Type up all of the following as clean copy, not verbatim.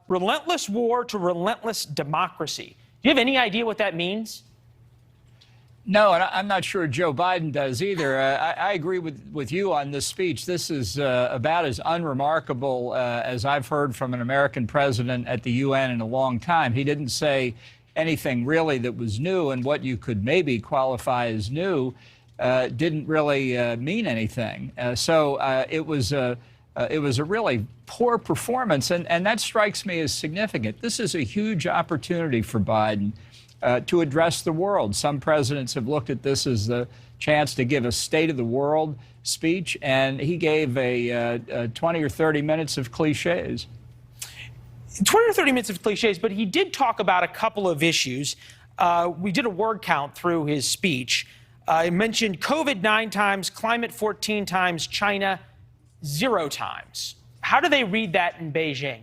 Relentless war to relentless democracy. Do you have any idea what that means? No, and I'm not sure Joe Biden does either. I agree with you on this speech. This is about as unremarkable as I've heard from an American president at the UN in a long time. He didn't say anything really that was new, and what you could maybe qualify as new didn't really mean anything. So it was a really poor performance, and that strikes me as significant. This is a huge opportunity for Biden to address the world. Some presidents have looked at this as the chance to give a State of the World speech, and he gave a 20 or 30 minutes of cliches. 20 or 30 minutes of cliches, but he did talk about a couple of issues. We did a word count through his speech. He mentioned COVID 9 times, climate 14 times, China 0 times. How do they read that in Beijing?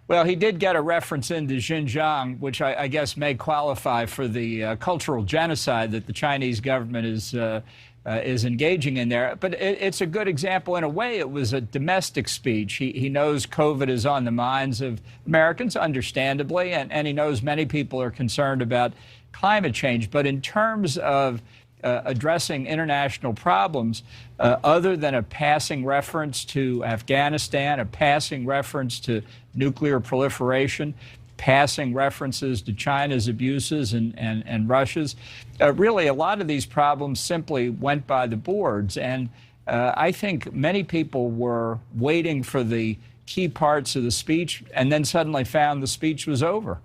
Well, he did get a reference into Xinjiang, which I guess may qualify for the cultural genocide that the Chinese government is engaging in there. But it's a good example. In a way, it was a domestic speech. He knows COVID is on the minds of Americans, understandably, and he knows many people are concerned about climate change. But in terms of addressing international problems, other than a passing reference to Afghanistan, a passing reference to nuclear proliferation, passing references to China's abuses and Russia's, really a lot of these problems simply went by the boards. And I think many people were waiting for the key parts of the speech and then suddenly found the speech was over.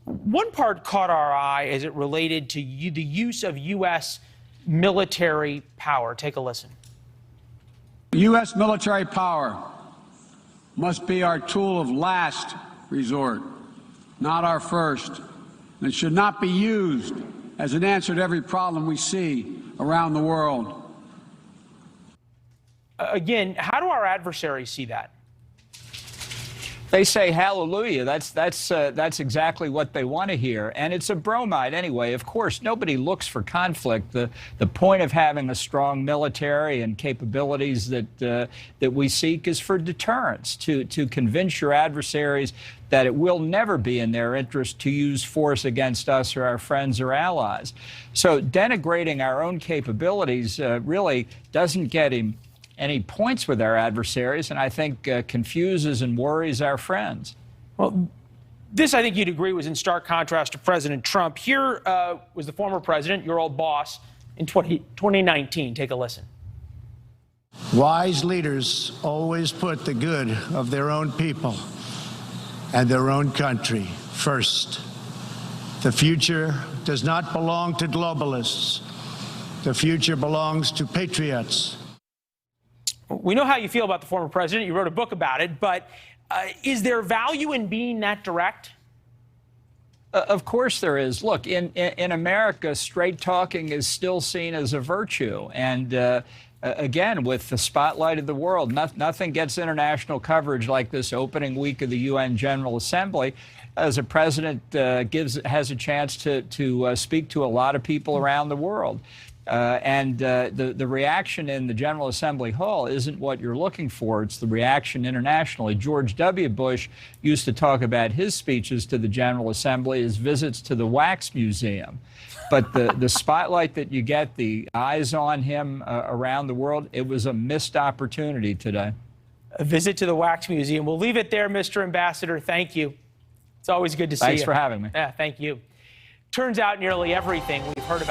One part caught our eye as it related to the use of U.S. military power. Take a listen. U.S. military power must be our tool of last resort, not our first. It should not be used as an answer to every problem we see around the world. Again, how do our adversaries see that? They say hallelujah. That's exactly what they want to hear. And it's a bromide anyway. Of course, nobody looks for conflict. The point of having a strong military and capabilities that we seek is for deterrence, to convince your adversaries that it will never be in their interest to use force against us or our friends or allies. So denigrating our own capabilities really doesn't get him any points with our adversaries, and I think confuses and worries our friends. Well, this, I think you'd agree, was in stark contrast to President Trump. Here was the former president, your old boss, in 2019. Take a listen. Wise leaders always put the good of their own people and their own country first. The future does not belong to globalists. The future belongs to patriots. We know how you feel about the former president. You wrote a book about it. But is there value in being that direct? Of course there is. Look, in America, straight talking is still seen as a virtue. And again, with the spotlight of the world, nothing gets international coverage like this opening week of the UN General Assembly, as a president has a chance to speak to a lot of people around the world. And the reaction in the General Assembly Hall isn't what you're looking for. It's the reaction internationally. George W. Bush used to talk about his speeches to the General Assembly as visits to the Wax Museum. But the spotlight that you get, the eyes on him around the world, it was a missed opportunity today. A visit to the Wax Museum. We'll leave it there, Mr. Ambassador. Thank you. It's always good to see you. Thanks for having me. Yeah, thank you. Turns out nearly everything we've heard about